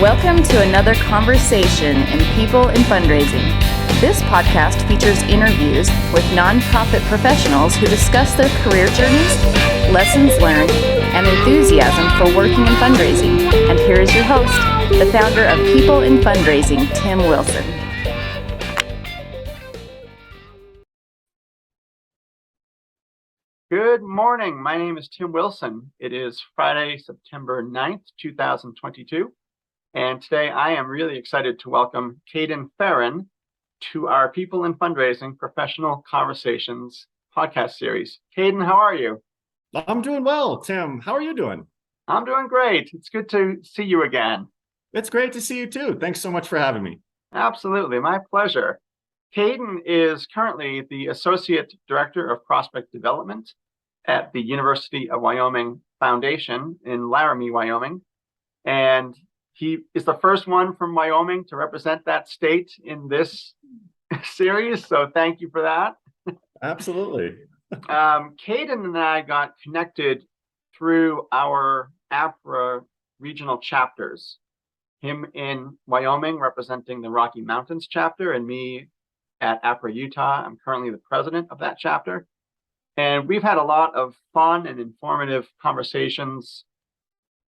Welcome to another conversation in People in Fundraising. This podcast features interviews with nonprofit professionals who discuss their career journeys, lessons learned, and enthusiasm for working in fundraising. And here is your host, the founder of People in Fundraising, Tim Wilson. Good morning. My name is Tim Wilson. It is Friday, September 9th, 2022. And today I am really excited to welcome Cayden Ferrin to our People in Fundraising Professional Conversations podcast series. Cayden, how are you? I'm doing well, Tim. How are you doing? I'm doing great. It's good to see you again. It's great to see you too. Thanks so much for having me. Absolutely. My pleasure. Cayden is currently the Associate Director of Prospect Development at the University of Wyoming Foundation in Laramie, Wyoming. And he is the first one from Wyoming to represent that state in this series. So thank you for that. Absolutely. Cayden and I got connected through our APRA regional chapters. Him in Wyoming representing the Rocky Mountains chapter, and me at APRA Utah. I'm currently the president of that chapter. And we've had a lot of fun and informative conversations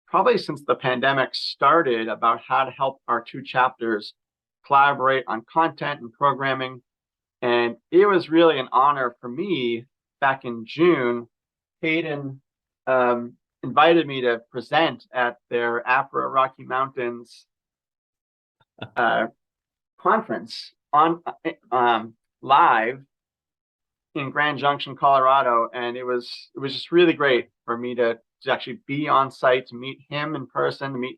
probably since the pandemic started about how to help our two chapters collaborate on content and programming. And it was really an honor for me back in June. Cayden invited me to present at their APRA Rocky Mountains conference on live in Grand Junction, Colorado. And it was just really great for me to actually be on site, to meet him in person, to meet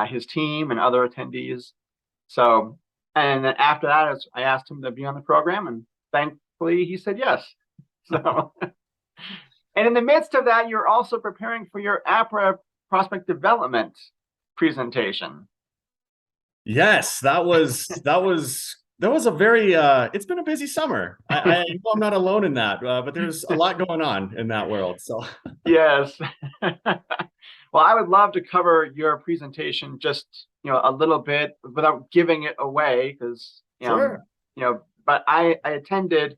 his team and other attendees. So, and then after that, I asked him to be on the program, and thankfully he said yes. So, and in the midst of that, you're also preparing for your APRA prospect development presentation. Yes, that was a very, it's been a busy summer. I know I'm not alone in that, but there's a lot going on in that world. So yes. Well, I would love to cover your presentation just, a little bit without giving it away, because, Sure. But I attended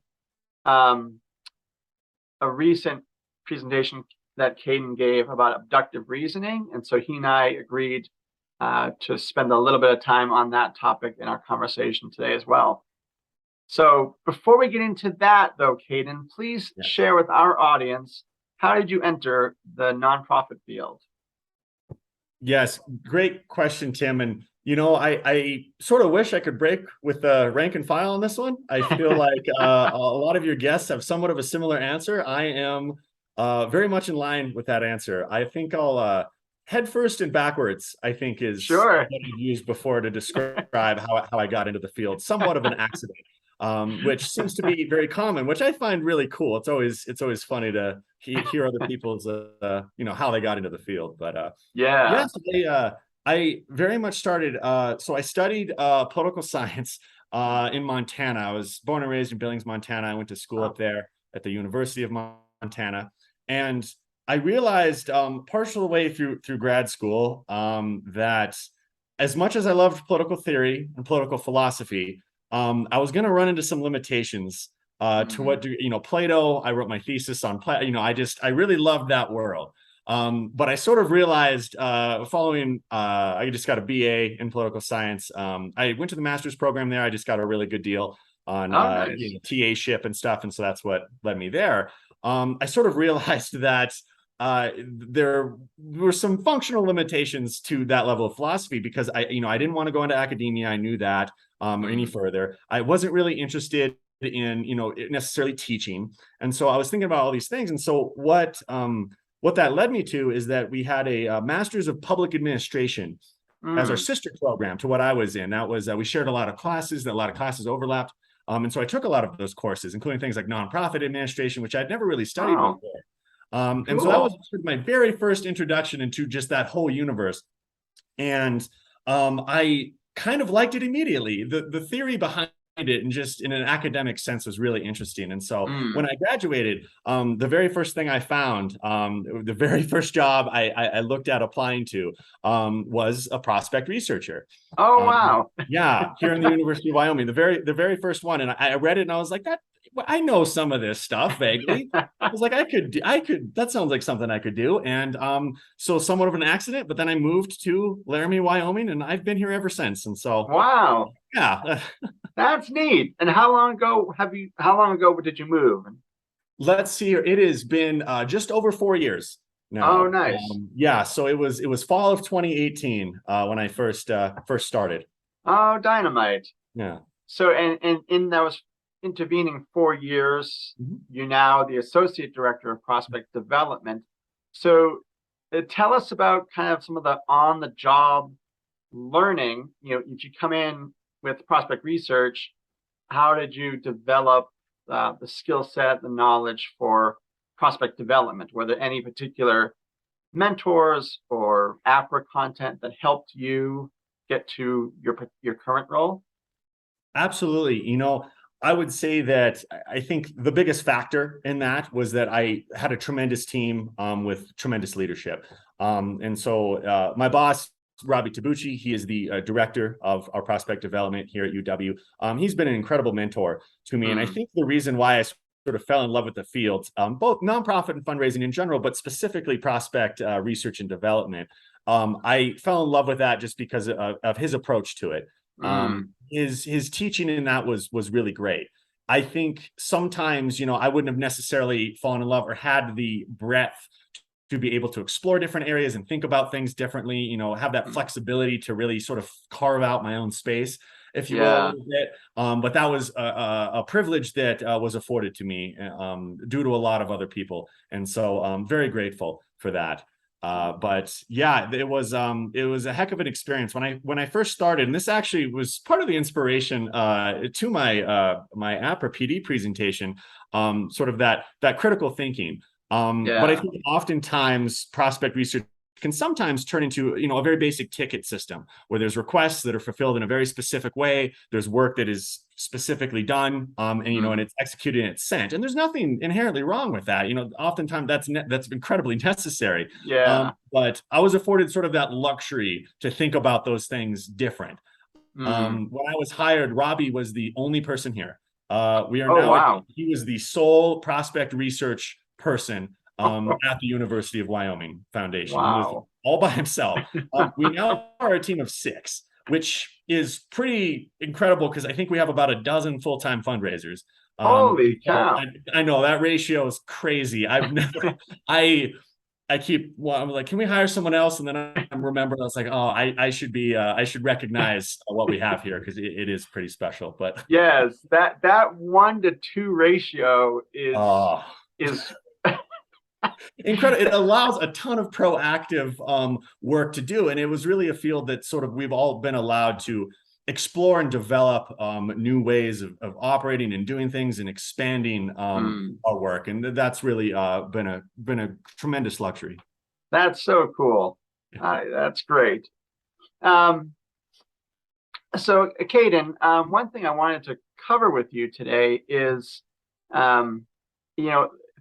a recent presentation that Cayden gave about abductive reasoning. And so he and I agreed to spend a little bit of time on that topic in our conversation today as well. So before we get into that, though, Cayden, please share with our audience, how did you enter the nonprofit field? Yes, great question, Tim. And, I sort of wish I could break with the rank and file on this one. I feel like a lot of your guests have somewhat of a similar answer. I am very much in line with that answer. I think I'll head first and backwards, I think, is sure what I've used before to describe how I got into the field. Somewhat of an accident, which seems to be very common, which I find really cool. It's always funny to hear other people's how they got into the field. But yes, I very much started. So I studied political science in Montana. I was born and raised in Billings, Montana. I went to school up there at the University of Montana, and I realized partial way through grad school that as much as I loved political theory and political philosophy, I was going to run into some limitations to what Plato. I wrote my thesis on Plato. I really loved that world. But I sort of realized following, I just got a BA in political science. I went to the master's program there. I just got a really good deal on nice. TA-ship and stuff. And so that's what led me there. I sort of realized that there were some functional limitations to that level of philosophy because I didn't want to go into academia. I knew that any further. I wasn't really interested in, necessarily teaching. And so I was thinking about all these things. And so what that led me to is that we had a Master's of Public Administration as our sister program to what I was in. That was, we shared a lot of classes, overlapped. And so I took a lot of those courses, including things like nonprofit administration, which I'd never really studied before. And so that was my very first introduction into just that whole universe. And I kind of liked it immediately. The theory behind it and just in an academic sense was really interesting. And so Mm. when I graduated, the very first thing I found, the very first job I looked at applying to was a prospect researcher. Oh, wow. Yeah, here in the University of Wyoming, the very first one. And I read it and I was like, I know some of this stuff vaguely. I was like, that sounds like something I could do. And so somewhat of an accident, but then I moved to Laramie, Wyoming, and I've been here ever since. And so, Wow. yeah. That's neat. And how long ago did you move? Let's see here. It has been just over 4 years Oh, now. nice. Yeah, so it was fall of 2018 when I first started. Oh, dynamite. Yeah. So, and in those intervening 4 years, you're now the associate director of prospect development. So, tell us about kind of some of the on-the-job learning. If you come in with prospect research, how did you develop the skill set, the knowledge for prospect development? Were there any particular mentors or APRA content that helped you get to your current role? Absolutely. I would say that I think the biggest factor in that was that I had a tremendous team with tremendous leadership. And so my boss, Robby Tabuchi, he is the director of our prospect development here at UW. He's been an incredible mentor to me. And I think the reason why I sort of fell in love with the field, both nonprofit and fundraising in general, but specifically prospect research and development, I fell in love with that just because of his approach to it. His teaching in that was really great. I think sometimes, I wouldn't have necessarily fallen in love or had the breadth to be able to explore different areas and think about things differently, have that flexibility to really sort of carve out my own space, if you will, a little bit. But that was a privilege that was afforded to me due to a lot of other people. And so I'm very grateful for that. But yeah, it was a heck of an experience when I first started, and this actually was part of the inspiration to my APRA PD presentation, sort of that critical thinking. But I think oftentimes prospect research can sometimes turn into a very basic ticket system where there's requests that are fulfilled in a very specific way. There's work that is specifically done, and it's executed and it's sent. And there's nothing inherently wrong with that. Oftentimes that's incredibly necessary. But I was afforded sort of that luxury to think about those things different. When I was hired, Robby was the only person here. He was the sole prospect research person at the University of Wyoming Foundation. He was all by himself. We now are a team of 6, which is pretty incredible because I think we have about a dozen full-time fundraisers. Holy cow. I know that ratio is crazy. I'm like, can we hire someone else? And then I remember I was like, oh, I should recognize what we have here because it is pretty special. But yes, that 1-to-2 ratio is incredible. It allows a ton of proactive work to do. And it was really a field that sort of we've all been allowed to explore and develop new ways of operating and doing things and expanding our work. And that's really been a tremendous luxury. That's so cool. That's great. So Cayden, one thing I wanted to cover with you today is,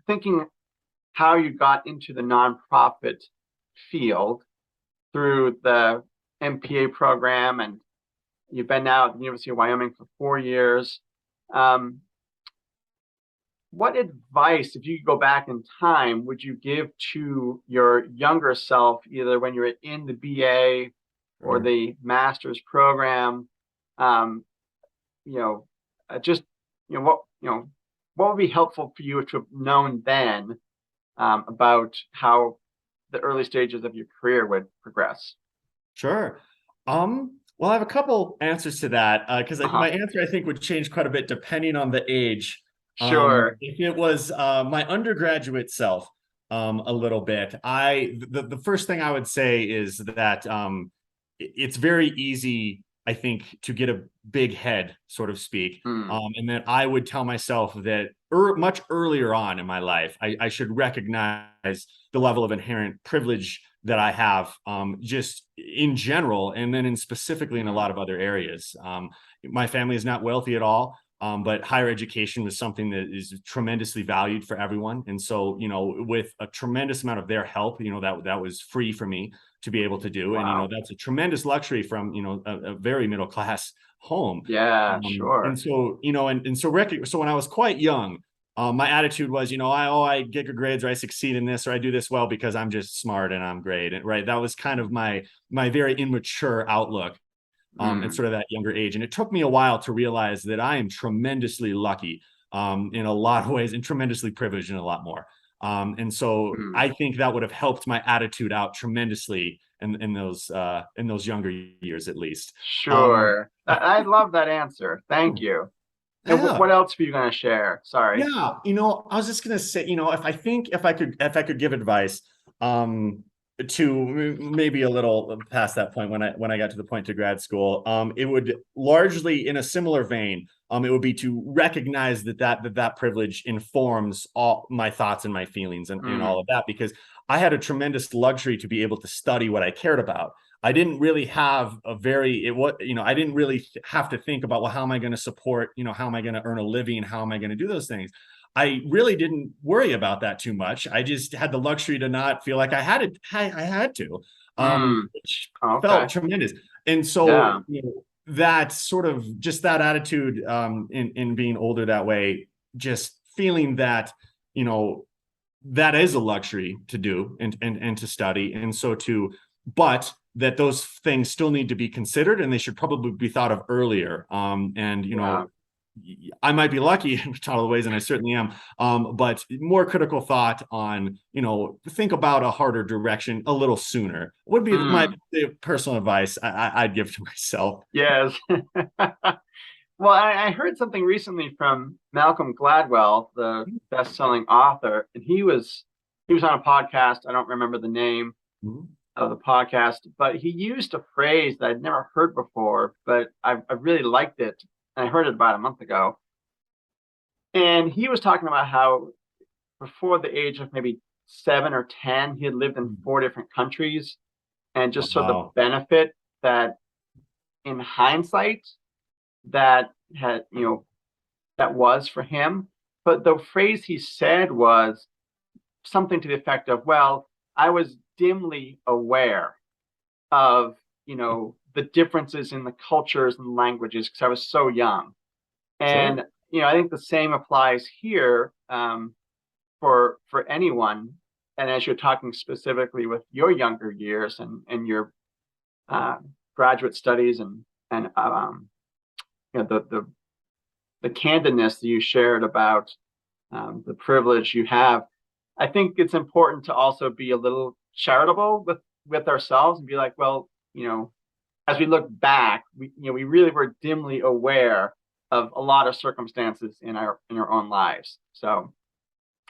thinking how you got into the nonprofit field through the MPA program, and you've been now at the University of Wyoming for 4 years. What advice, if you could go back in time, would you give to your younger self, either when you were in the BA or the master's program? What would be helpful for you to have known then about how the early stages of your career would progress? Sure. Well, I have a couple answers to that because my answer, I think, would change quite a bit depending on the age. Sure. If it was my undergraduate self, a little bit, the first thing I would say is that it's very easy, I think, to get a big head, so to speak. And that I would tell myself that much earlier on in my life, I should recognize the level of inherent privilege that I have, just in general, and then specifically in a lot of other areas. My family is not wealthy at all, but higher education was something that is tremendously valued for everyone. And so, with a tremendous amount of their help, that was free for me to be able to do. Wow. And, that's a tremendous luxury from, a very middle class home. Yeah, sure. And so, so when I was quite young, my attitude was, I get good grades, or I succeed in this, or I do this well because I'm just smart and I'm great. And right. That was kind of my very immature outlook, at sort of that younger age. And it took me a while to realize that I am tremendously lucky, in a lot of ways, and tremendously privileged in a lot more. And so I think that would have helped my attitude out tremendously in those younger years, at least. Sure. I love that answer. Thank you. And what else were you going to share? Sorry. Yeah, I was just going to say, if I could give advice, to maybe a little past that point, when I got to the point to grad school, it would largely, in a similar vein, it would be to recognize that privilege informs all my thoughts and my feelings and all of that, because I had a tremendous luxury to be able to study what I cared about. I didn't really have I didn't really have to think about, well, how am I going to support, how am I going to earn a living? How am I going to do those things? I really didn't worry about that too much. I just had the luxury to not feel like I had to, which felt tremendous. And so, that sort of, just that attitude, in being older that way, just feeling that, that is a luxury to do and to study. And so but that those things still need to be considered, and they should probably be thought of earlier. I might be lucky in a lot of ways, and I certainly am. But more critical thought on, think about a harder direction a little sooner would be my personal advice I'd give to myself. Yes. Well, I heard something recently from Malcolm Gladwell, the best-selling author, and he was on a podcast. I don't remember the name of the podcast, but he used a phrase that I'd never heard before, but I really liked it. I heard it about a month ago. And he was talking about how before the age of maybe 7 or 10, he had lived in 4 different countries, and just sort of the benefit that in hindsight that had, that was for him. But the phrase he said was something to the effect of, well, I was dimly aware of, the differences in the cultures and languages because I was so young. And, I think the same applies here, for anyone. And as you're talking specifically with your younger years and your graduate studies and the candidness that you shared about the privilege you have, I think it's important to also be a little charitable with ourselves and be like, well, as we look back, we really were dimly aware of a lot of circumstances in our own lives. So,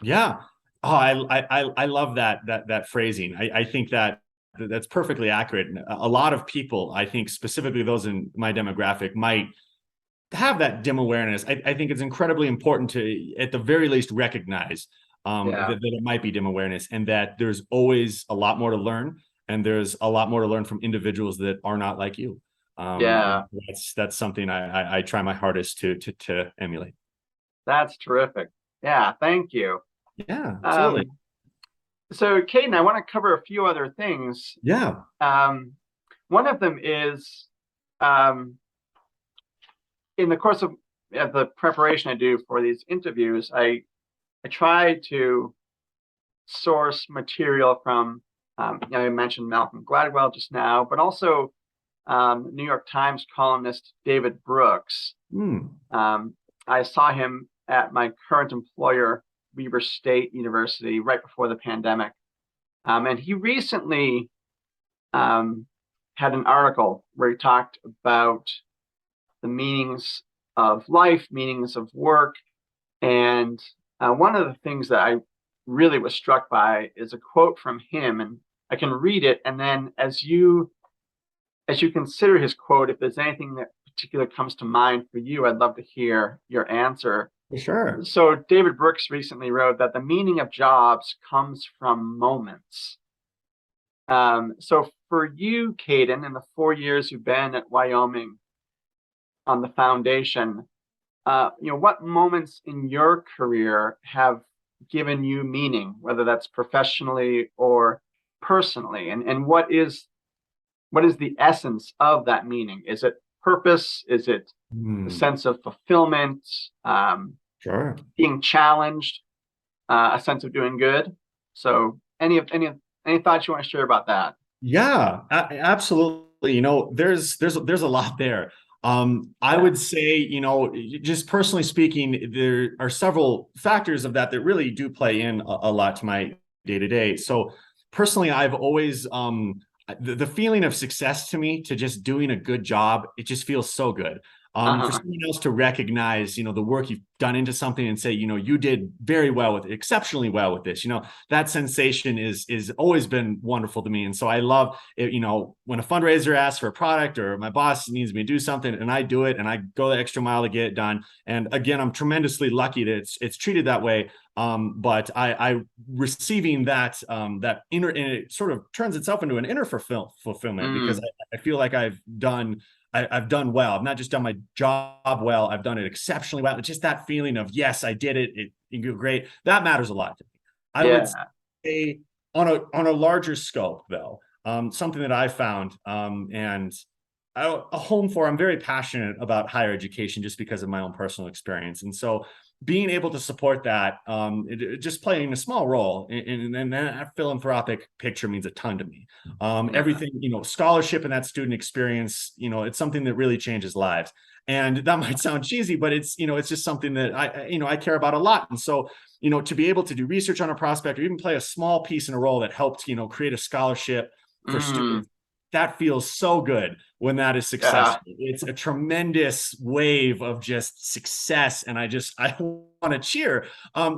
yeah. Oh, I love that phrasing. I think that's perfectly accurate. A lot of people, I think specifically those in my demographic, might have that dim awareness. I think it's incredibly important to, at the very least, recognize that it might be dim awareness, and that there's always a lot more to learn. And there's a lot more to learn from individuals that are not like you. That's something I try my hardest to emulate. That's terrific. Yeah, thank you. Yeah, absolutely. So, Cayden, I want to cover a few other things. Yeah. One of them is, in the course of the preparation I do for these interviews, I try to source material from, I mentioned Malcolm Gladwell just now, but also New York Times columnist David Brooks. I saw him at my current employer, Weber State University, right before the pandemic. And he recently had an article where he talked about the meanings of life, meanings of work. And one of the things that I really was struck by is a quote from him, and I can read it, and then as you consider his quote, if there's anything that particular comes to mind for you, I'd love to hear your answer. Sure. So David Brooks recently wrote that the meaning of jobs comes from moments. So for you, Cayden, in the 4 years you've been at Wyoming on the foundation, what moments in your career have given you meaning, whether that's professionally or personally, and what is the essence of that meaning? Is it purpose? Is it the sense of fulfillment, Sure. being challenged, a sense of doing good? So any thoughts you want to share about that? Yeah, absolutely. There's a lot there. I Yeah. would say, just personally speaking, there are several factors of that really do play in a lot to my day to day. So personally, I've always the feeling of success to me, to just doing a good job, it just feels so good. For Uh-huh. someone else to recognize, the work you've done into something and say, you did very well with it, exceptionally well with this, that sensation is always been wonderful to me. And so I love it, when a fundraiser asks for a product or my boss needs me to do something and I do it and I go the extra mile to get it done. And again, I'm tremendously lucky that it's treated that way. But I receiving that that inner, and it sort of turns itself into an inner fulfillment because I feel like I've done well. I've not just done my job well, I've done it exceptionally well. It's just that feeling of, yes, I did it. It great. That matters a lot to me. I would Yeah. say on a larger scope, though, something that I found, and a home for, I'm very passionate about higher education just because of my own personal experience. And so being able to support that, just playing a small role in that philanthropic picture means a ton to me. Everything, scholarship and that student experience, it's something that really changes lives. And that might sound cheesy, but it's just something that I care about a lot. And so, to be able to do research on a prospect or even play a small piece in a role that helped, create a scholarship for students, that feels so good when that is successful. Yeah. It's a tremendous wave of just success. And I want to cheer,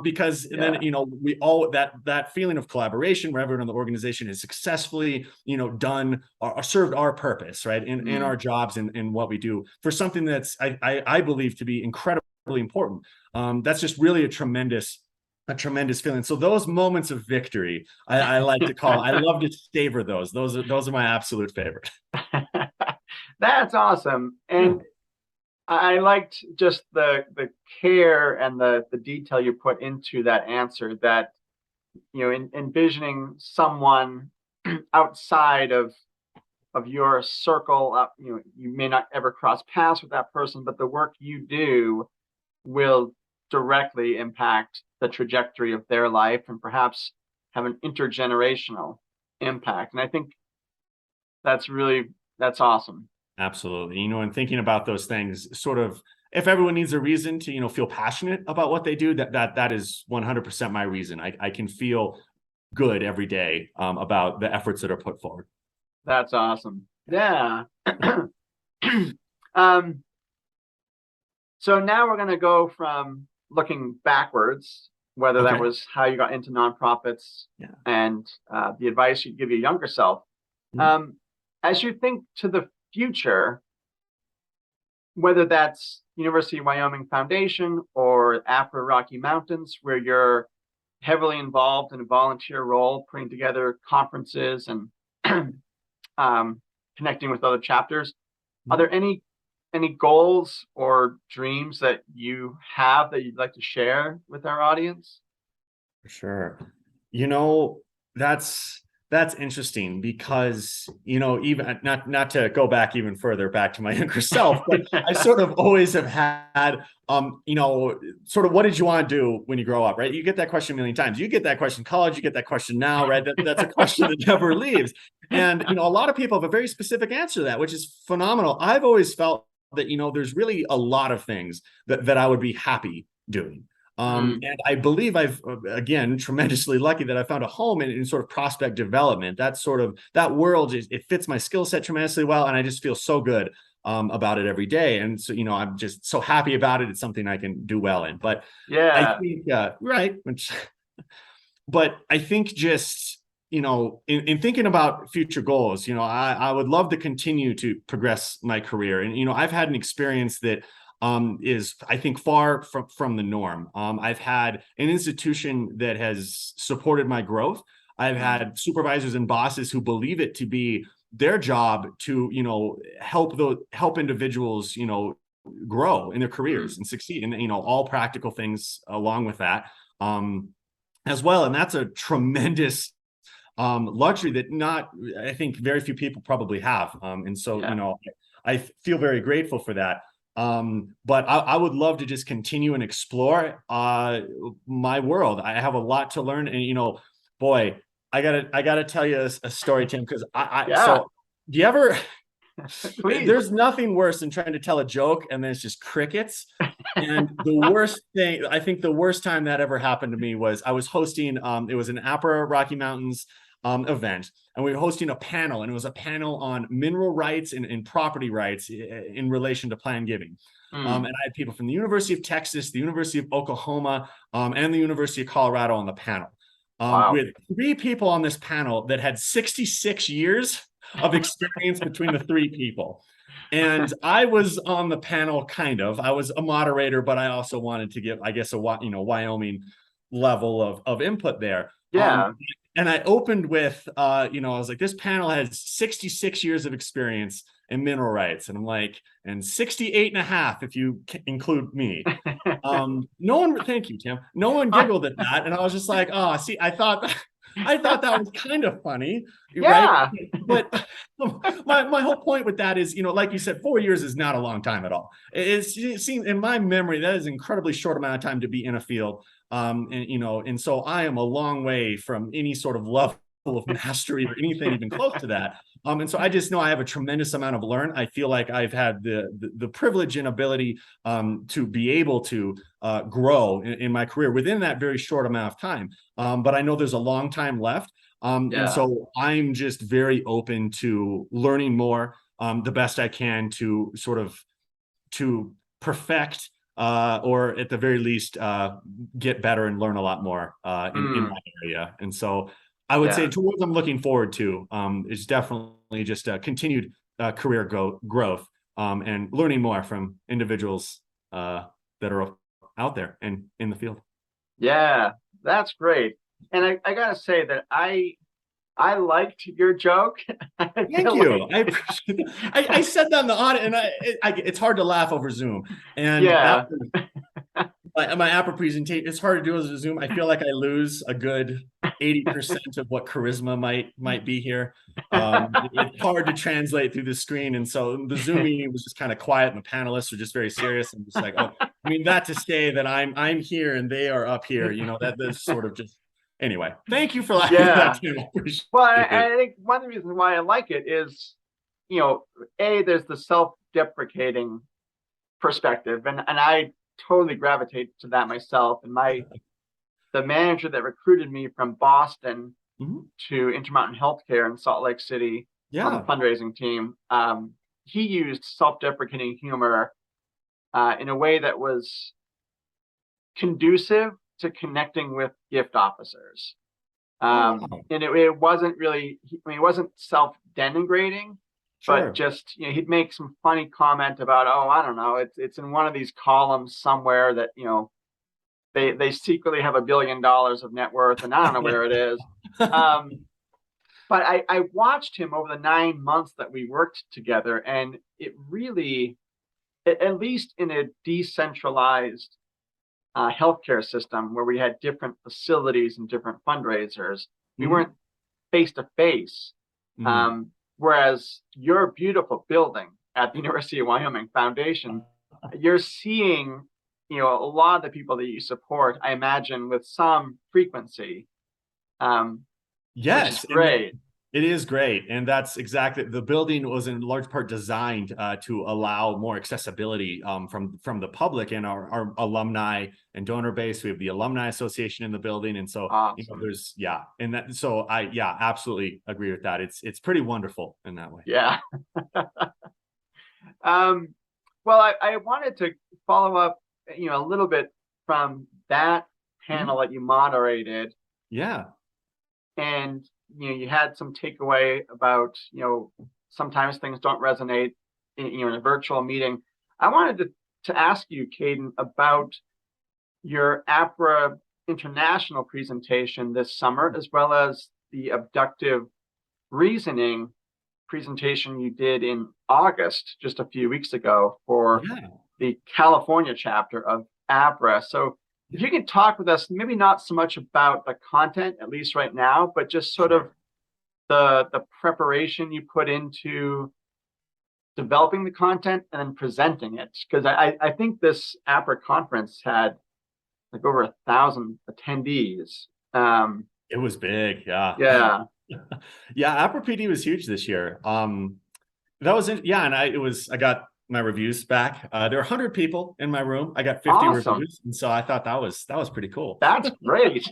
because then, we all, that feeling of collaboration where everyone in the organization has successfully, done or served our purpose, right, in our jobs and in what we do for something that's, I believe to be incredibly important. That's just really a tremendous feeling. So those moments of victory, I like to call, I love to savor those. Those are my absolute favorite. That's awesome. Yeah. And I liked just the care and the detail you put into that answer, that envisioning someone outside of your circle. You may not ever cross paths with that person, but the work you do will directly impact the trajectory of their life and perhaps have an intergenerational impact. And I think that's awesome. Absolutely. And thinking about those things, sort of, if everyone needs a reason to, feel passionate about what they do, that is 100% my reason. I can feel good every day, about the efforts that are put forward. That's awesome. Yeah. So now we're going to go from looking backwards, whether that Okay. was how you got into nonprofits, Yeah. and the advice you'd give your younger self. As you think to the future, whether that's University of Wyoming Foundation or APRA Rocky Mountains, where you're heavily involved in a volunteer role, putting together conferences and connecting with other chapters, are there any goals or dreams that you have that you'd like to share with our audience? For sure. That's interesting because, even not to go back even further back to my younger self, but I sort of always have had, sort of, what did you want to do when you grow up, right? You get that question a million times. You get that question in college, you get that question now, right? That's a question that never leaves. And, a lot of people have a very specific answer to that, which is phenomenal. I've always felt that, there's really a lot of things that I would be happy doing. And I believe I've, again, tremendously lucky that I found a home in sort of prospect development. That world, it fits my skill set tremendously well. And I just feel so good about it every day. And so, I'm just so happy about it. It's something I can do well in. But I think, right. But I think just, in thinking about future goals, I would love to continue to progress my career. And, I've had an experience that is, I think, far from the norm. I've had an institution that has supported my growth. I've had supervisors and bosses who believe it to be their job to, help individuals, grow in their careers and succeed, and all practical things along with that, as well. And that's a tremendous luxury that I think very few people probably have. And so, I feel very grateful for that. But I would love to just continue and explore my world. I have a lot to learn, and boy, I gotta tell you a story, Tim, because so do you ever there's nothing worse than trying to tell a joke and there's just crickets. And the worst thing, I think the worst time that ever happened to me was I was hosting, it was an APRA Rocky Mountains event, and we were hosting a panel, and it was a panel on mineral rights and property rights in relation to plan giving. And I had people from the University of Texas, the University of Oklahoma, and the University of Colorado on the panel. We had 3 people on this panel that had 66 years of experience between the 3 people. And I was on the panel, I was a moderator, but I also wanted to give, I guess, a Wyoming level of input there. And I opened with, I was like, this panel has 66 years of experience in mineral rights. And I'm like, and 68 and a half, if you include me. Thank you, Tim. No one giggled at that. And I was just like, oh, see, I thought that was kind of funny, right? But my whole point with that is, like you said, 4 years is not a long time at all. It seems, in my memory, that is an incredibly short amount of time to be in a field. And so I am a long way from any sort of level of mastery or anything even close to that. And so I just know I have a tremendous amount of learn. I feel like I've had the privilege and ability to be able to grow in my career within that very short amount of time. But I know there's a long time left. And so I'm just very open to learning more, the best I can to to perfect, or at the very least, get better and learn a lot more in my area. And so I would say to what I'm looking forward to is definitely just a continued career growth and learning more from individuals that are out there and in the field. Yeah, that's great. And I gotta say that I liked your joke. Thank you. I appreciate it. I said that in the audit, and it's hard to laugh over Zoom. And my APRA presentation, it's hard to do as a Zoom. I feel like I lose a good 80% of what charisma might be here. It's hard to translate through the screen. And so the Zoom meeting was just kind of quiet, and the panelists were just very serious. And just like, oh, I mean, that to say that I'm here and they are up here, that's sort of just, anyway, thank you for that. Well, I think one of the reasons why I like it is, there's the self-deprecating perspective, and I totally gravitate to that myself. And the manager that recruited me from Boston to Intermountain Healthcare in Salt Lake City on the fundraising team, he used self-deprecating humor in a way that was conducive to connecting with gift officers. And it wasn't really, it wasn't self-denigrating, but just, he'd make some funny comment about, oh, I don't know, it's in one of these columns somewhere that, they secretly have $1 billion of net worth, and I don't know where it is. But I watched him over the 9 months that we worked together, and it really, at least in a decentralized healthcare system where we had different facilities and different fundraisers, we weren't face to face. Whereas your beautiful building at the University of Wyoming Foundation, you're seeing, a lot of the people that you support, I imagine, with some frequency. Yes, which is great. It is great. And that's exactly, the building was in large part designed to allow more accessibility from the public and our alumni and donor base. We have the Alumni Association in the building. And so there's, and that, so I absolutely agree with that. It's pretty wonderful in that way. Yeah. Well, I wanted to follow up, a little bit from that panel that you moderated. Yeah. And you had some takeaway about, sometimes things don't resonate in a virtual meeting. I wanted to to ask you, Cayden, about your APRA international presentation this summer, as well as the abductive reasoning presentation you did in August, just a few weeks ago, for the California chapter of APRA. So if you can talk with us, maybe not so much about the content, at least right now, but just sort of the preparation you put into developing the content and then presenting it. Because I think this APRA conference had like over 1,000 attendees. It was big, yeah. Yeah. Yeah, APRA PD was huge this year. That was it. Yeah, and I got my reviews back. There were 100 people in my room. I got 50 Awesome. reviews, and so I thought that was pretty cool. That's great.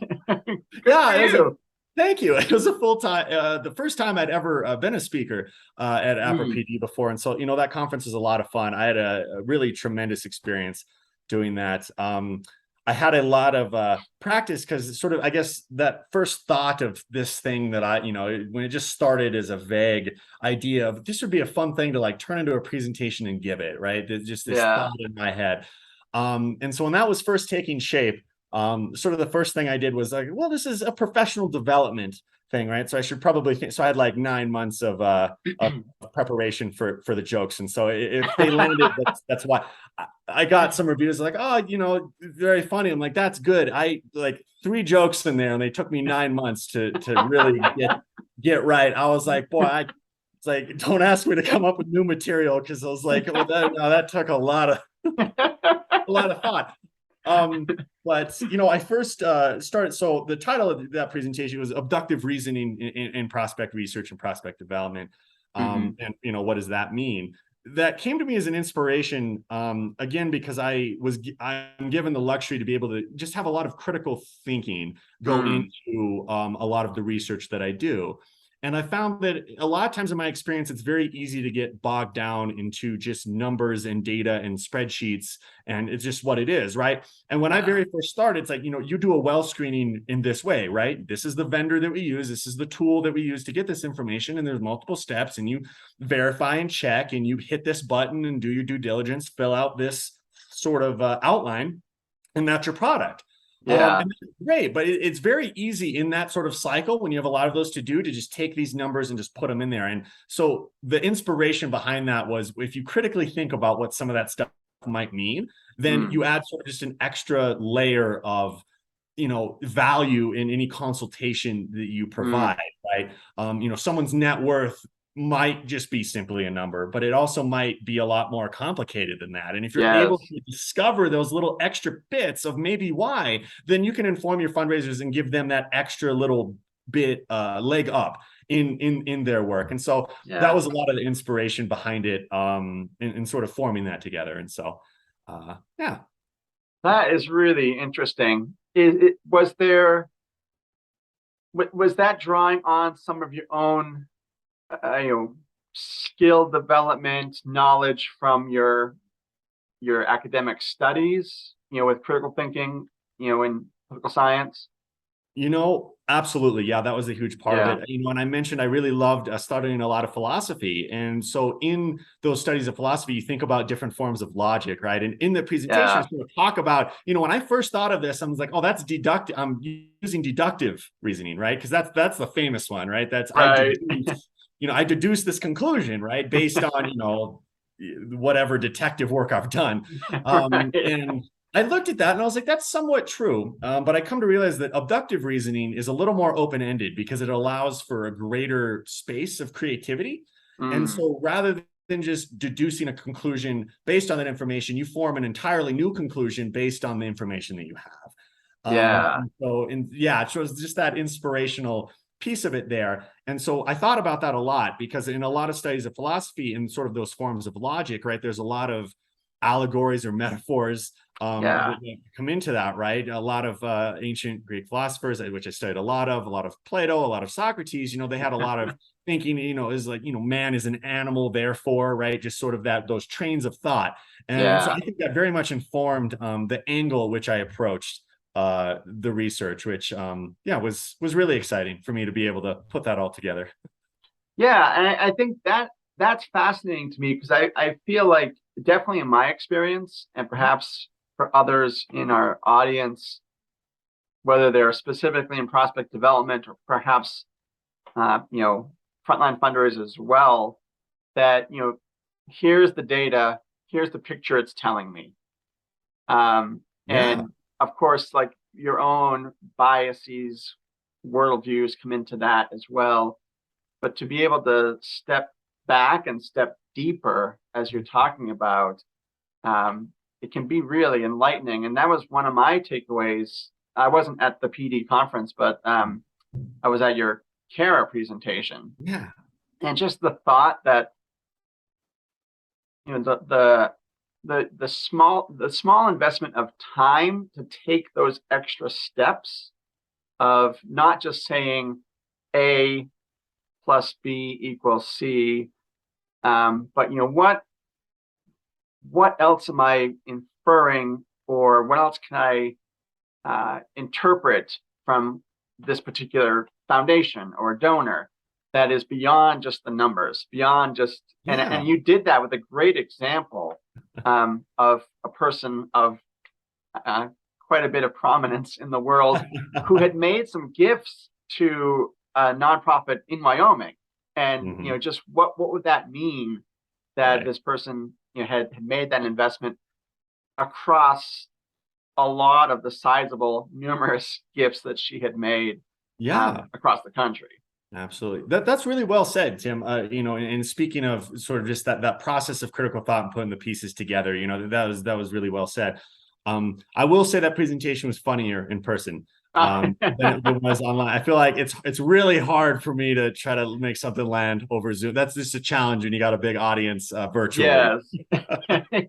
Yeah, thank you. It was a full time. The first time I'd ever been a speaker at APRA PD before, and so that conference was a lot of fun. I had a really tremendous experience doing that. I had a lot of practice because sort of, I guess, that first thought of this thing that when it just started as a vague idea of this would be a fun thing to like turn into a presentation and give it, right? There's just this thought in my head. And so when that was first taking shape, sort of the first thing I did was like, well, this is a professional development thing, right? So I should probably think. So I had like 9 months of preparation for the jokes, and so if they landed, that's why I got some reviews like, oh, very funny. I'm like, that's good. I like 3 jokes in there, and they took me 9 months to really get right. I was like, boy, it's like, don't ask me to come up with new material, because I was like, well, that took a lot of thought. But I first started. So the title of that presentation was "Abductive Reasoning in Prospect Research and Prospect Development." And what does that mean? That came to me as an inspiration, again, because I'm given the luxury to be able to just have a lot of critical thinking go into a lot of the research that I do. And I found that a lot of times in my experience, it's very easy to get bogged down into just numbers and data and spreadsheets, and it's just what it is, right? And when I very first started, it's like, you do a well screening in this way, right? This is the vendor that we use. This is the tool that we use to get this information. And there's multiple steps, and you verify and check, and you hit this button and do your due diligence, fill out this sort of outline, and that's your product. Yeah. And that's great, but it's very easy in that sort of cycle when you have a lot of those to do to just take these numbers and just put them in there. And so the inspiration behind that was, if you critically think about what some of that stuff might mean, then you add sort of just an extra layer of value in any consultation that you provide, right? Someone's net worth might just be simply a number, but it also might be a lot more complicated than that. And if you're able to discover those little extra bits of maybe why, then you can inform your fundraisers and give them that extra little bit leg up in their work. And so that was a lot of the inspiration behind it, in sort of forming that together. And so that is really interesting. Was that drawing on some of your own skill development knowledge from your academic studies, with critical thinking, in political science? Absolutely. Yeah, that was a huge part of it. And I mentioned I really loved studying a lot of philosophy. And so in those studies of philosophy, you think about different forms of logic, right? And in the presentation, we'll talk about, when I first thought of this, I was like, oh, that's deductive. I'm using deductive reasoning, right? Because that's the famous one, right? That's right. I deduce this conclusion, right, based on, whatever detective work I've done. And I looked at that and I was like, that's somewhat true. But I come to realize that abductive reasoning is a little more open-ended because it allows for a greater space of creativity. And so rather than just deducing a conclusion based on that information, you form an entirely new conclusion based on the information that you have. It was just that inspirational piece of it there. And so I thought about that a lot, because in a lot of studies of philosophy and sort of those forms of logic, right, there's a lot of allegories or metaphors that come into that, right? A lot of ancient Greek philosophers, which I studied a lot of Plato, a lot of Socrates, they had a lot of thinking, is like, man is an animal, therefore, right? Just sort of those trains of thought. And so I think that very much informed the angle which I approached the research, which was really exciting for me to be able to put that all together. Yeah, and I think that's fascinating to me, because I feel like definitely in my experience, and perhaps for others in our audience, whether they're specifically in prospect development or perhaps, frontline fundraisers as well, that, here's the data, here's the picture it's telling me. And of course, like your own biases, worldviews come into that as well. But to be able to step back and step deeper, as you're talking about, it can be really enlightening. And that was one of my takeaways. I wasn't at the PD conference, but I was at your CARA presentation. Yeah. And just the thought that, the small investment of time to take those extra steps of not just saying A plus B equals C, but what else am I inferring, or what else can I interpret from this particular foundation or donor that is beyond just the numbers, beyond just, and you did that with a great example of a person of quite a bit of prominence in the world who had made some gifts to a nonprofit in Wyoming. And, just what would that mean that this person had made that investment across a lot of the sizable, numerous gifts that she had made across the country. Absolutely. That's really well said, Tim. And speaking of sort of just that process of critical thought and putting the pieces together, that was really well said. I will say that presentation was funnier in person than it was online. I feel like it's really hard for me to try to make something land over Zoom. That's just a challenge when you got a big audience virtually. Yes.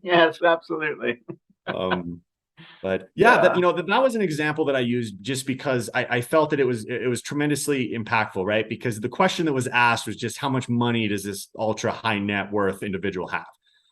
Yes, absolutely. But that was an example that I used just because I felt that it was tremendously impactful, right? Because the question that was asked was just how much money does this ultra high net worth individual have?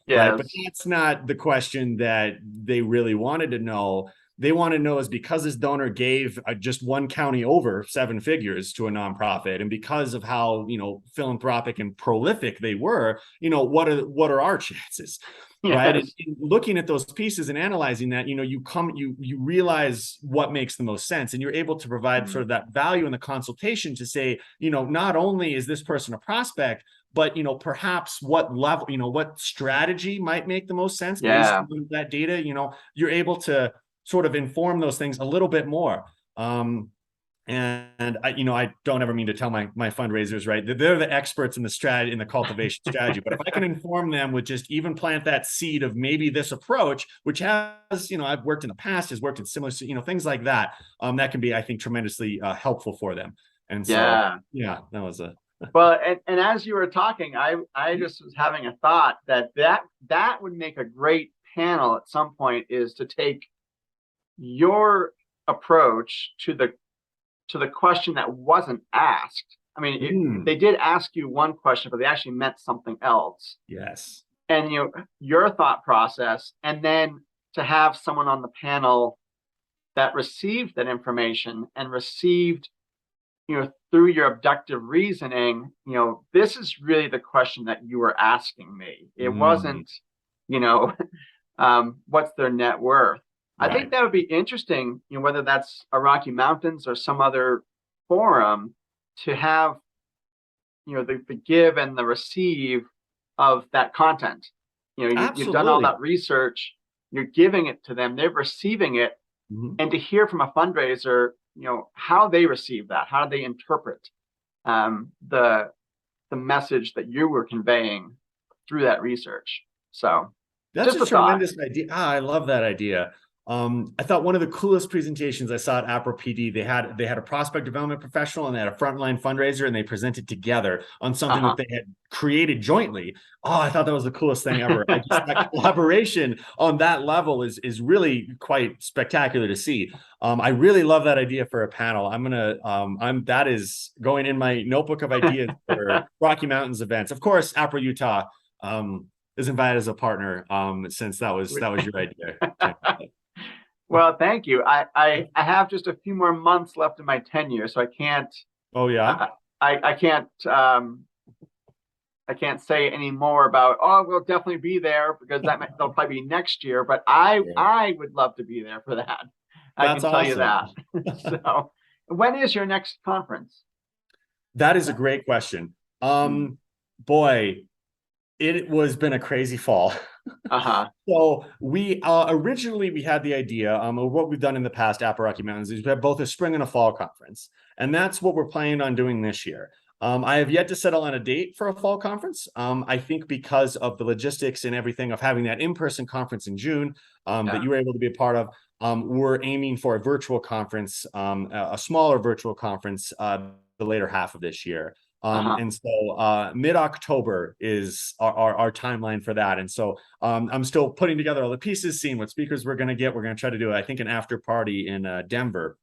Yes. Right? But that's not the question that they really wanted to know. They want to know is because this donor gave just one county over 7 figures to a nonprofit, and because of how philanthropic and prolific they were, what are our chances? Yes. Right. And looking at those pieces and analyzing that, you realize what makes the most sense, and you're able to provide sort of that value in the consultation to say, not only is this person a prospect, but perhaps what level, what strategy might make the most sense based on that data. You're able to sort of inform those things a little bit more. And I don't ever mean to tell my fundraisers, right, that they're the experts in the strategy, in the cultivation strategy. But if I can inform them with just even plant that seed of maybe this approach, which has, I've worked in the past, has worked in similar, things like that, that can be, I think, tremendously helpful for them. And so, that was a. Well, and as you were talking, I just was having a thought that would make a great panel at some point, is to take your approach to the question that wasn't asked. I mean, they did ask you one question, but they actually meant something else. Yes. And your thought process, and then to have someone on the panel that received that information and received, through your abductive reasoning, this is really the question that you were asking me. It wasn't, what's their net worth? Right. I think that would be interesting, whether that's a Rocky Mountains or some other forum, to have, the give and the receive of that content. You've done all that research, you're giving it to them, they're receiving it, and to hear from a fundraiser, how they receive that, how do they interpret the message that you were conveying through that research. So that's a tremendous idea. I love that idea. I thought one of the coolest presentations I saw at APRA PD, they had a prospect development professional and they had a frontline fundraiser, and they presented together on something that they had created jointly. Oh, I thought that was the coolest thing ever. That collaboration on that level is really quite spectacular to see. I really love that idea for a panel. That is going in my notebook of ideas for Rocky Mountains events. Of course, APRA Utah is invited as a partner, since that was your idea. Well, thank you. I have just a few more months left in my tenure, so I can't. Oh yeah. I can't I can't say any more about, oh, we'll definitely be there, because they'll probably be next year. But I would love to be there for that. I That's can tell you awesome. that. So, when is your next conference? That is a great question. Boy, it was been a crazy fall. Uh-huh. So we originally we had the idea of what we've done in the past at Rocky Mountains is we have both a spring and a fall conference, and that's what we're planning on doing this year. I have yet to settle on a date for a fall conference. I think because of the logistics and everything of having that in-person conference in June that you were able to be a part of, we're aiming for a virtual conference, a smaller virtual conference, the later half of this year. And so mid-October is our timeline for that. And so I'm still putting together all the pieces, seeing what speakers we're going to get. We're going to try to do, I think, an after party in Denver.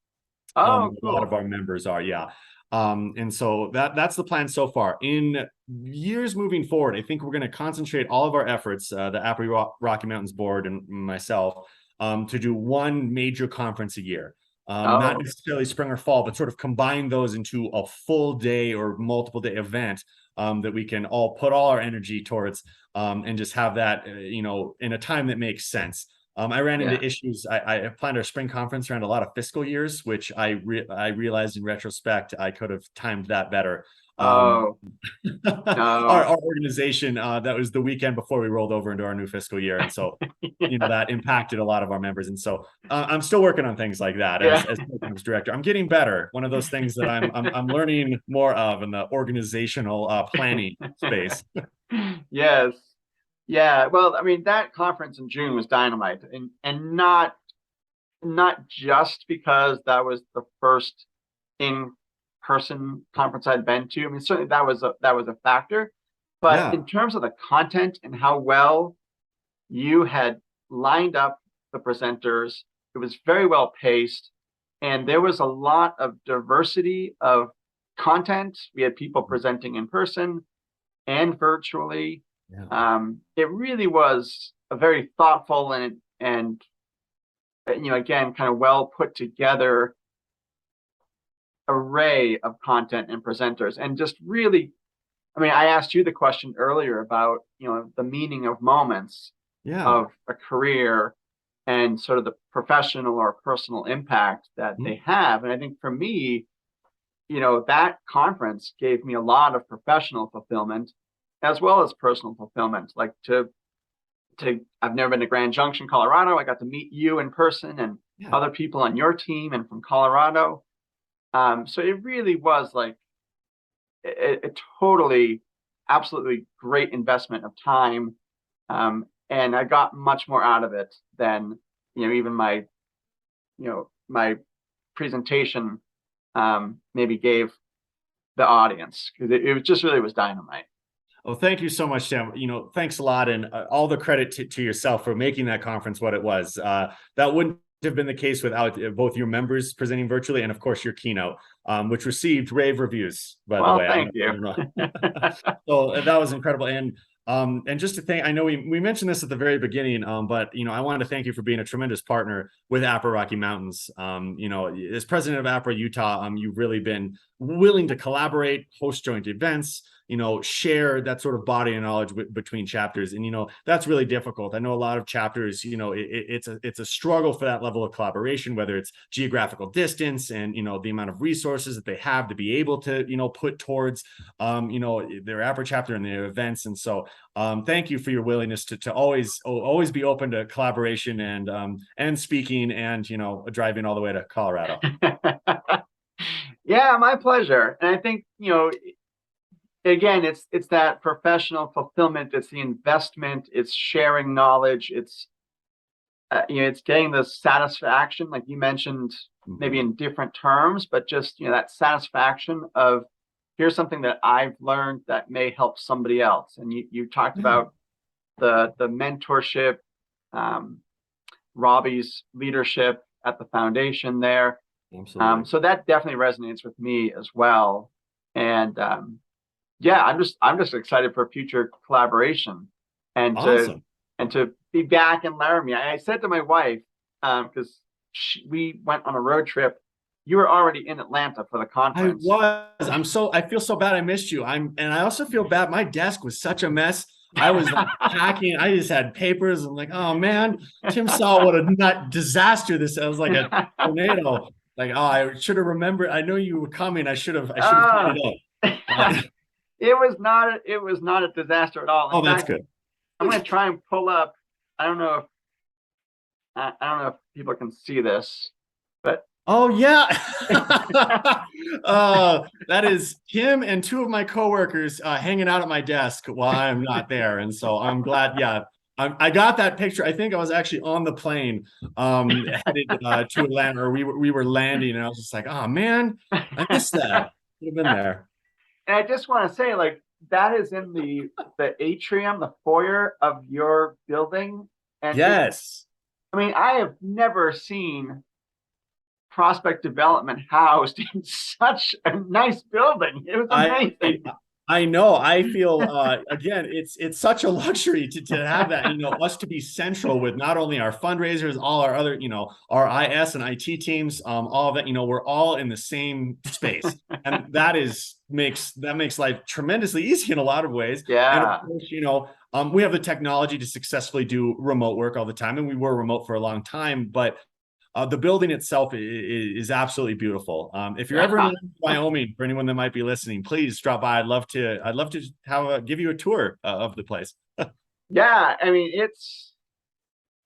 Oh, A lot of cool. our members are, yeah. And so that's the plan so far. In years moving forward, I think we're going to concentrate all of our efforts, the APRA Rocky Mountains board and myself, to do one major conference a year. Not Oh, necessarily spring or fall, but sort of combine those into a full day or multiple day event that we can all put all our energy towards and just have that, in a time that makes sense. I ran into yeah. issues. I planned our spring conference around a lot of fiscal years, which I realized in retrospect I could have timed that better. Oh, Our no. organization, that was the weekend before we rolled over into our new fiscal year, and so Yeah. that impacted a lot of our members. And so I'm still working on things like that Yeah. as programs director. I'm getting better. One of those things that I'm learning more of in the organizational planning space. Yes. Yeah. Well, I mean, that conference in June was dynamite, and not just because that was the first in-person conference I'd been to. I mean, certainly that was a factor, but Yeah. in terms of the content and how well you had lined up the presenters, it was very well paced, and there was a lot of diversity of content. We had people presenting in person and virtually. Yeah. It really was a very thoughtful and again, kind of well put together array of content and presenters. And just really, I mean, I asked you the question earlier about the meaning of moments Yeah. of a career and sort of the professional or personal impact that they have. And I think for me, that conference gave me a lot of professional fulfillment as well as personal fulfillment. Like I've never been to Grand Junction, Colorado. I got to meet you in person and Yeah. other people on your team and from Colorado. So it really was like a totally, absolutely great investment of time. And I got much more out of it than, even my presentation maybe gave the audience, because it was just really was dynamite. Oh, thank you so much, Sam. Thanks a lot, and all the credit to yourself for making that conference what it was. That wouldn't have been the case without both your members presenting virtually and, of course, your keynote, which received rave reviews, by the Well, way. thank you. So that was incredible. And just to thank, I know we mentioned this at the very beginning, but I wanted to thank you for being a tremendous partner with APRA Rocky Mountains. As president of APRA Utah, you've really been willing to collaborate, host joint events, share that sort of body of knowledge between chapters. And, that's really difficult. I know a lot of chapters, it's a struggle for that level of collaboration, whether it's geographical distance and, the amount of resources that they have to be able to, put towards, their APRA chapter and their events. And so thank you for your willingness to always be open to collaboration and speaking and, driving all the way to Colorado. Yeah, my pleasure. And I think, again, it's that professional fulfillment, it's the investment, it's sharing knowledge, it's it's getting the satisfaction, like you mentioned, maybe in different terms, but just that satisfaction of, here's something that I've learned that may help somebody else. And you talked about the mentorship, Robby's leadership at the foundation there. Absolutely. So that definitely resonates with me as well. And yeah, I'm just excited for future collaboration and Awesome. to be back in Laramie. I said to my wife, because we went on a road trip you were already in Atlanta for the I conference. was. I feel so bad I missed you. And I also feel bad. My desk was such a mess. I was like packing. I just had papers. I'm like, oh man, Tim saw what a nut disaster this. I was like a tornado. Like, oh, I should have remembered. I know you were coming. I should have pointed out. It was not a disaster at all. In Oh, that's fact, good. I'm going to try and pull up. I don't know if people can see this, but Oh yeah. That is Tim and two of my coworkers hanging out at my desk while I'm not there. And so I'm glad. Yeah. I got that picture. I think I was actually on the plane headed to Atlanta, or we were landing, and I was just like, oh man, I missed that. Could have been there. and I just want to say, like, that is in the atrium, the foyer of your building. And Yes. I mean, I have never seen prospect development housed in such a nice building. It was amazing. I know. I feel again, it's such a luxury to have that, us to be central with not only our fundraisers, all our other, our IS and IT teams, all of that, we're all in the same space. And that makes life tremendously easy in a lot of ways. Yeah. And of course, we have the technology to successfully do remote work all the time, and we were remote for a long time, but the building itself is absolutely beautiful. If you're ever in Wyoming, for anyone that might be listening, please drop by. I'd love to give you a tour of the place. Yeah, I mean,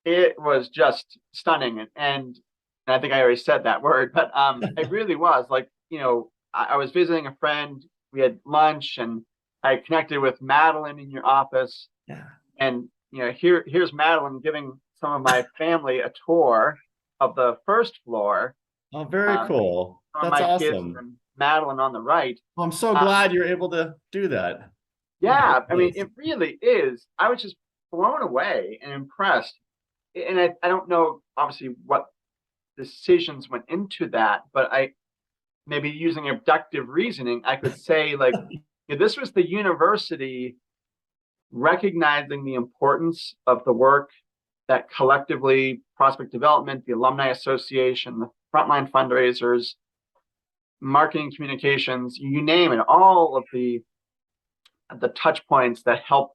it was just stunning, and I think I already said that word, but it really was. Like, I was visiting a friend. We had lunch, and I connected with Madeline in your office. Yeah. And here's Madeline giving some of my family a tour of the first floor. Oh, very cool. That's awesome. And Madeline on the right. Well, I'm so glad you're able to do that. Yeah, I mean, it really is. I was just blown away and impressed. And I don't know, obviously, what decisions went into that, but maybe using abductive reasoning, I could say, like, this was the university recognizing the importance of the work that collectively prospect development, the alumni association, the frontline fundraisers, marketing communications, you name it, all of the touch points that help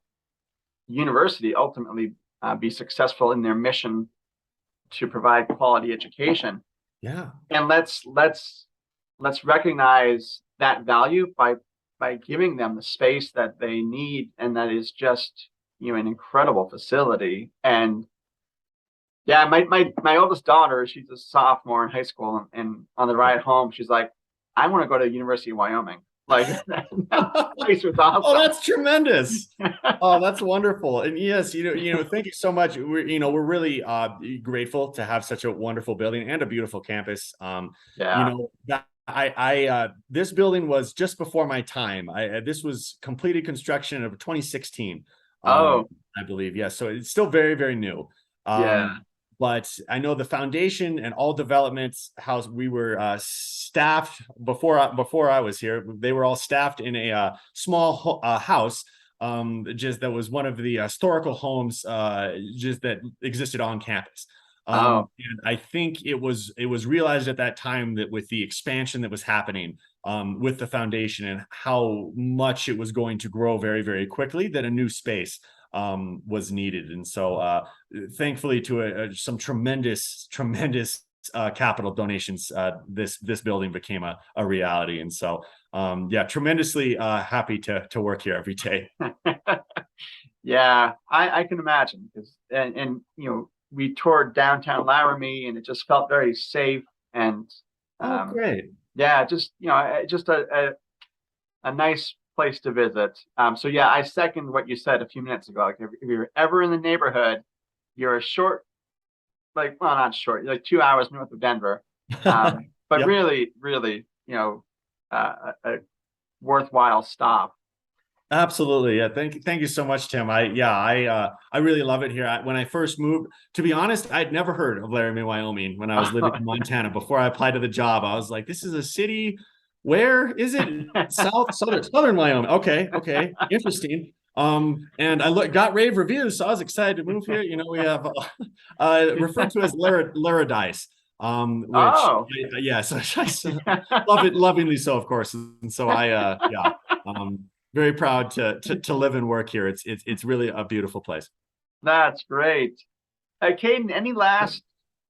the university ultimately be successful in their mission to provide quality education. Yeah. And let's recognize that value by giving them the space that they need, and that is just an incredible facility. And yeah, my oldest daughter, she's a sophomore in high school, and on the ride home, she's like, I want to go to University of Wyoming. Like, that place was awesome. Oh, that's tremendous. Oh, that's wonderful. And yes, thank you so much. We're really grateful to have such a wonderful building and a beautiful campus. This building was just before my time. This was completed construction of 2016. I believe. Yes. So it's still very, very new. But I know the foundation and all developments house, we were staffed before I was here. They were all staffed in a small house, just that was one of the historical homes just that existed on campus. And I think it was realized at that time that with the expansion that was happening with the foundation and how much it was going to grow very, very quickly, that a new space was needed. And so thankfully to some tremendous capital donations, this building became a reality. And so tremendously happy to work here every day. Yeah, I can imagine, because and we toured downtown Laramie, and it just felt very safe and great. Yeah, just a nice place to visit. So yeah, I second what you said a few minutes ago. Like, if you're ever in the neighborhood, you're not short, like 2 hours north of Denver, but Yep. really, a worthwhile stop. Absolutely. Yeah. Thank you so much, Tim. I really love it here. When I first moved, to be honest, I'd never heard of Laramie, Wyoming when I was living in Montana. Before I applied to the job, I was like, this is a city. Where is it? Southern Wyoming. Okay. Interesting. And I got rave reviews, so I was excited to move here. We have referred to as Laradice. which Oh, yes, I love it, lovingly so, of course. And so very proud to live and work here. It's really a beautiful place. that's great. Cayden, any last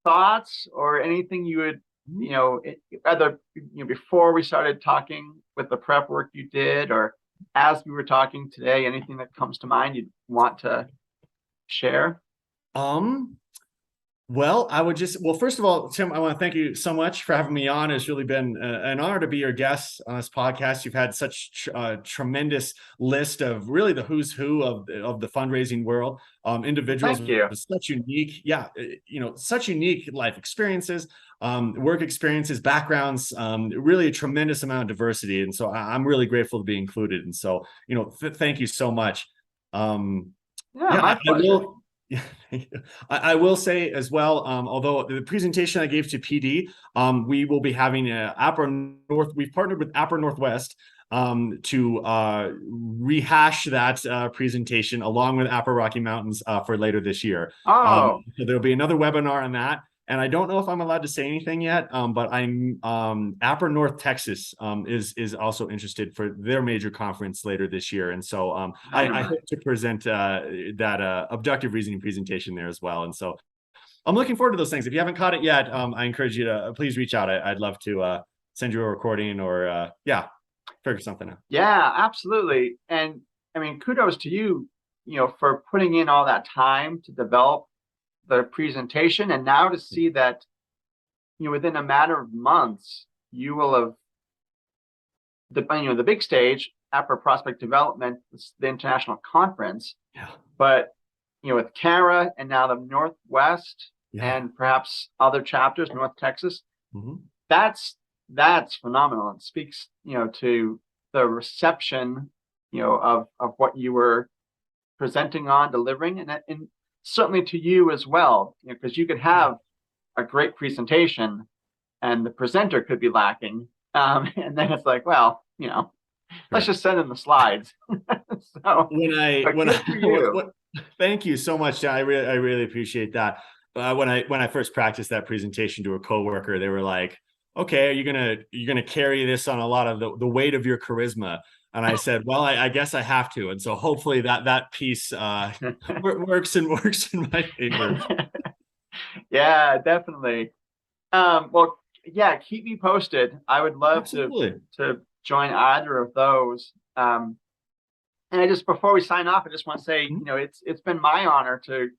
thoughts or anything you would, either before we started talking with the prep work you did, or as we were talking today, anything that comes to mind you'd want to share? Well, first of all, Tim, I want to thank you so much for having me on. It's really been an honor to be your guest on this podcast. You've had such a tremendous list of really the who's who of the fundraising world, individuals Thank you. with such unique, such unique life experiences, work experiences, backgrounds, really a tremendous amount of diversity. And so I'm really grateful to be included. And so, thank you so much. My pleasure. I will say as well, although the presentation I gave to PD, we will be having we've partnered with APRA Northwest to rehash that presentation along with APRA Rocky Mountains for later this year. Oh, So there'll be another webinar on that. And I don't know if I'm allowed to say anything yet, but I'm APRA North Texas is also interested for their major conference later this year, and so I hope to present that abductive reasoning presentation there as well. And so I'm looking forward to those things. If you haven't caught it yet, I encourage you to please reach out. I'd love to send you a recording or figure something out. yeah, absolutely. And I mean, kudos to you, for putting in all that time to develop the presentation, and now to see that within a matter of months you will have the big stage, APRA Prospect Development, the international conference, but with CARA and now the Northwest and perhaps other chapters, North Texas, that's phenomenal. It speaks to the reception of what you were presenting on, delivering, and certainly to you as well, because you could have a great presentation and the presenter could be lacking. And then it's like, well, let's just send in the slides. So thank you so much. I really appreciate that. When I first practiced that presentation to a coworker, they were like, okay, are you gonna carry this on a lot of the weight of your charisma? And I said, well, I guess I have to. And so hopefully that piece works in my favor. Yeah, definitely. Well, yeah, keep me posted. I would love to join either of those. And before we sign off, I just want to say, it's been my honor to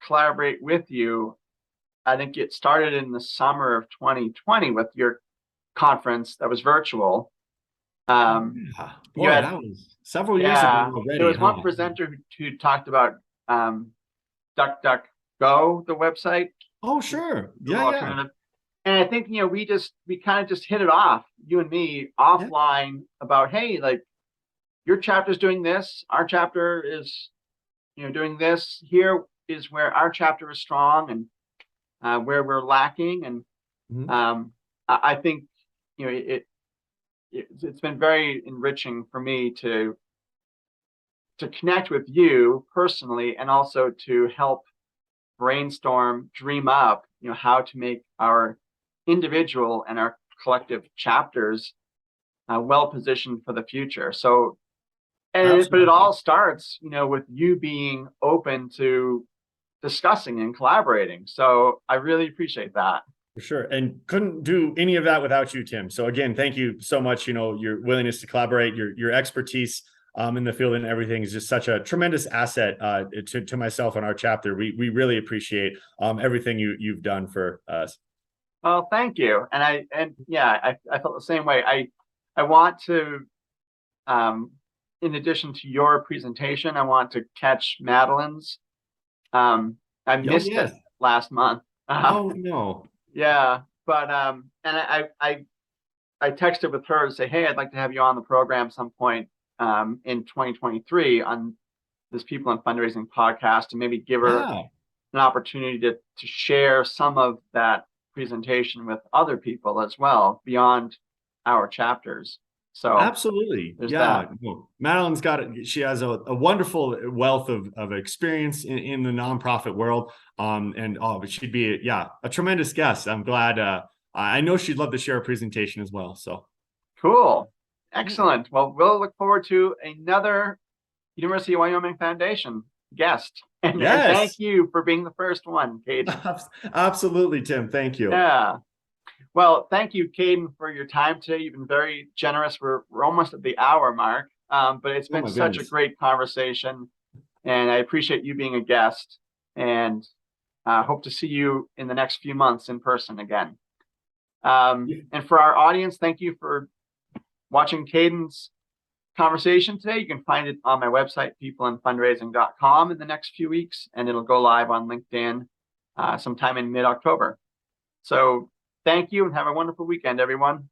collaborate with you. I think it started in the summer of 2020 with your conference that was virtual. That was several years ago already. There was one presenter who talked about DuckDuckGo, the website. Oh, sure. Yeah. And I think, we kind of just hit it off, you and me, offline about, hey, like, your chapter's doing this, our chapter is, doing this. Here is where our chapter is strong and where we're lacking. And I think, it's been very enriching for me to connect with you personally, and also to help brainstorm, dream up, how to make our individual and our collective chapters well positioned for the future. So, but it all starts, with you being open to discussing and collaborating. So I really appreciate that. For sure. And couldn't do any of that without you, Tim. So again, thank you so much. Your willingness to collaborate, your expertise in the field and everything is just such a tremendous asset to myself and our chapter. We really appreciate everything you've done for us. Well, thank you. And I felt the same way. I want to, in addition to your presentation, I want to catch Madeline's. I missed it last month. Oh no. Yeah, but and I texted with her to say, hey, I'd like to have you on the program some point in 2023 on this People in Fundraising podcast, and maybe give her an opportunity to share some of that presentation with other people as well beyond our chapters. So absolutely. there's Yeah. that. No, Madeline's she has a wonderful wealth of experience in the nonprofit world. But she'd be, a tremendous guest. I'm glad, I know she'd love to share a presentation as well. So Cool. Excellent. Well, we'll look forward to another University of Wyoming Foundation guest. And thank yes, you for being the first one, Cayden. absolutely, Tim. Thank you. Yeah. Well, thank you, Cayden, for your time today. You've been very generous. We're almost at the hour mark, but it's Oh been my such a goodness. great conversation, and I appreciate you being a guest, and hope to see you in the next few months in person again. And for our audience, thank you for watching Cayden's conversation today. You can find it on my website, peopleinfundraising.com, in the next few weeks, and it'll go live on LinkedIn sometime in mid-October. So thank you and have a wonderful weekend, everyone.